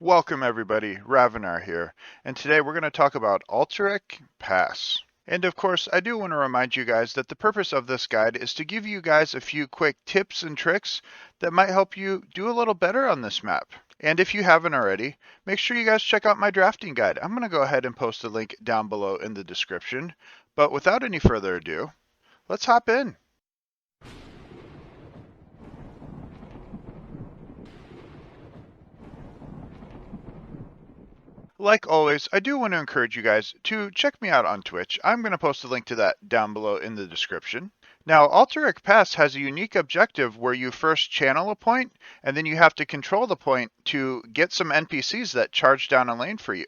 Welcome everybody, Ravenar here, and today we're going to talk about Alterac Pass. And of course, I do want to remind you guys that the purpose of this guide is to give you guys a few quick tips and tricks that might help you do a little better on this map. And if you haven't already, make sure you guys check out my drafting guide. I'm going to go ahead and post a link down below in the description. But without any further ado, let's hop in. Like always, I do want to encourage you guys to check me out on Twitch. I'm going to post a link to that down below in the description. Now, Alterac Pass has a unique objective where you first channel a point, and then you have to control the point to get some NPCs that charge down a lane for you.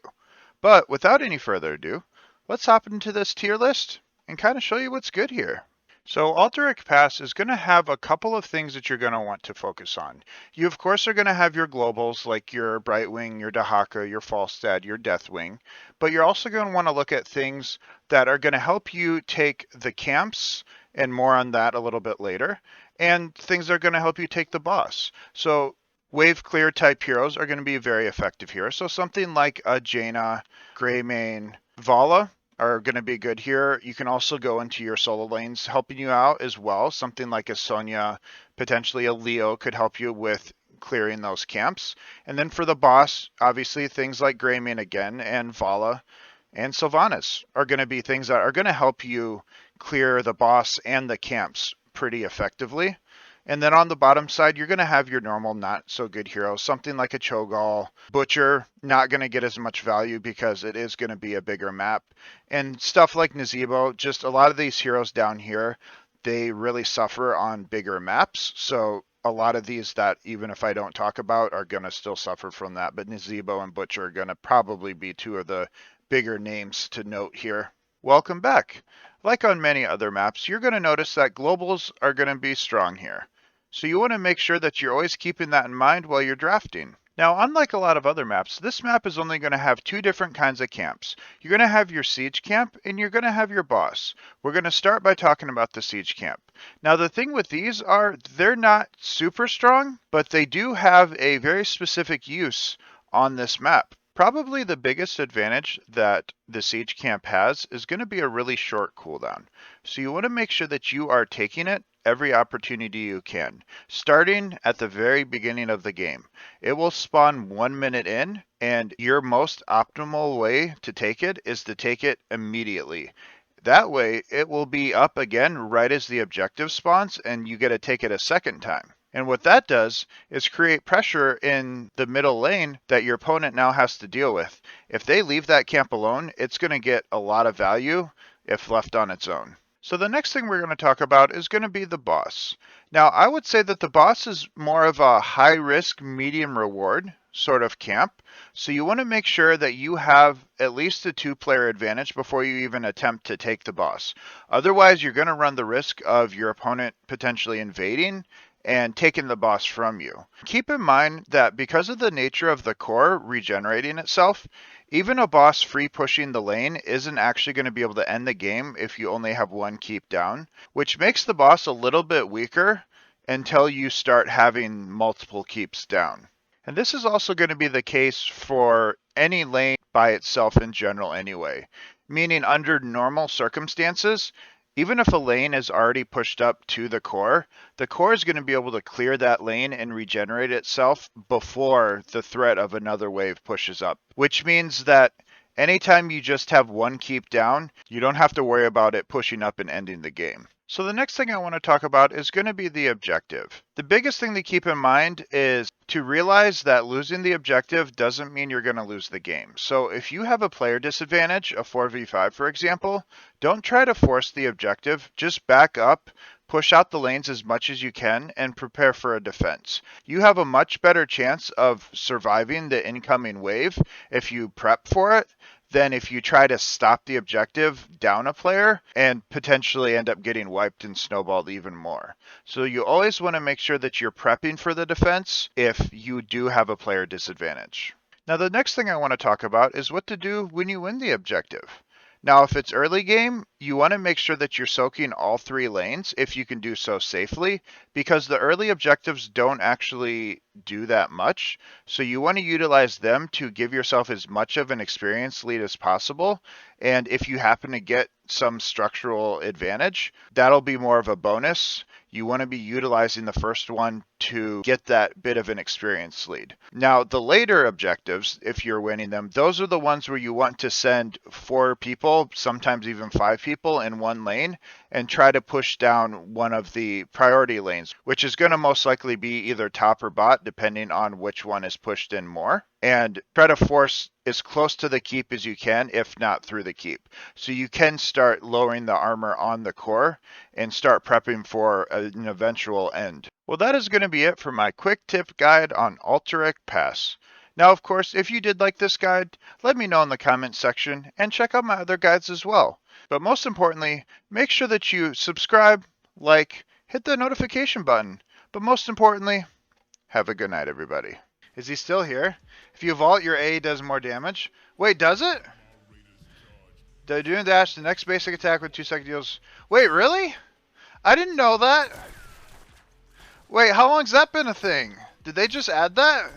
But without any further ado, let's hop into this tier list and kind of show you what's good here. So Alterac Pass is going to have a couple of things that you're going to want to focus on. You, of course, are going to have your globals like your Brightwing, your Dahaka, your Falstad, your Deathwing, but you're also going to want to look at things that are going to help you take the camps, and more on that a little bit later, and things that are going to help you take the boss. So wave clear type heroes are going to be very effective here. So something like a Jaina, Greymane, Vala are going to be good here. You can also go into your solo lanes helping you out as well. Something like a Sonya, potentially a Leo could help you with clearing those camps. And then for the boss, obviously things like Greymane again and Vala and Sylvanas are going to be things that are going to help you clear the boss and the camps pretty effectively. And then on the bottom side, you're going to have your normal not so good heroes, something like a Cho'Gall. Butcher, not going to get as much value because it is going to be a bigger map. And stuff like Nazebo, just a lot of these heroes down here, they really suffer on bigger maps. So a lot of these that even if I don't talk about are going to still suffer from that. But Nazebo and Butcher are going to probably be two of the bigger names to note here. Welcome back. Like on many other maps, you're going to notice that globals are going to be strong here. So you want to make sure that you're always keeping that in mind while you're drafting. Now, unlike a lot of other maps, this map is only going to have two different kinds of camps. You're going to have your siege camp and you're going to have your boss. We're going to start by talking about the siege camp. Now, the thing with these are they're not super strong, but they do have a very specific use on this map. Probably the biggest advantage that the siege camp has is going to be a really short cooldown. So you want to make sure that you are taking it every opportunity you can, starting at the very beginning of the game. It will spawn 1 minute in, and your most optimal way to take it is to take it immediately. That way, it will be up again right as the objective spawns, and you get to take it a second time. And what that does is create pressure in the middle lane that your opponent now has to deal with. If they leave that camp alone, it's going to get a lot of value if left on its own. So the next thing we're going to talk about is going to be the boss. Now, I would say that the boss is more of a high risk, medium reward sort of camp. So you want to make sure that you have at least a 2-player advantage before you even attempt to take the boss. Otherwise, you're going to run the risk of your opponent potentially invading and taking the boss from you. Keep in mind that because of the nature of the core regenerating itself, even a boss free pushing the lane isn't actually going to be able to end the game if you only have one keep down, which makes the boss a little bit weaker until you start having multiple keeps down. And this is also going to be the case for any lane by itself in general anyway, meaning under normal circumstances, even if a lane is already pushed up to the core is going to be able to clear that lane and regenerate itself before the threat of another wave pushes up. Which means that anytime you just have one keep down, you don't have to worry about it pushing up and ending the game. So the next thing I want to talk about is going to be the objective. The biggest thing to keep in mind is to realize that losing the objective doesn't mean you're going to lose the game. So if you have a player disadvantage, a 4v5 for example, don't try to force the objective, just back up, push out the lanes as much as you can, and prepare for a defense. You have a much better chance of surviving the incoming wave if you prep for it than if you try to stop the objective down a player and potentially end up getting wiped and snowballed even more. So you always want to make sure that you're prepping for the defense if you do have a player disadvantage. Now the next thing I want to talk about is what to do when you win the objective. Now if it's early game, you want to make sure that you're soaking all 3 lanes if you can do so safely, because the early objectives don't actually do that much. So you want to utilize them to give yourself as much of an experience lead as possible. And if you happen to get some structural advantage, that'll be more of a bonus. You want to be utilizing the first one to get that bit of an experience lead. Now, the later objectives, if you're winning them, those are the ones where you want to send 4 people, sometimes even 5 people in one lane, and try to push down one of the priority lanes, which is going to most likely be either top or bot, depending on which one is pushed in more, and try to force as close to the keep as you can, if not through the keep. So you can start lowering the armor on the core and start prepping for an eventual end. Well, that is going to be it for my quick tip guide on Alterac Pass. Now, of course, if you did like this guide, let me know in the comments section and check out my other guides as well. But most importantly, make sure that you subscribe, like, hit the notification button. But most importantly, have a good night, everybody. Is he still here? If you vault, your A does more damage. Wait, does it? Doing dash, the next basic attack with 2-second deals. Wait, really? I didn't know that. Wait, how long's that been a thing? Did they just add that?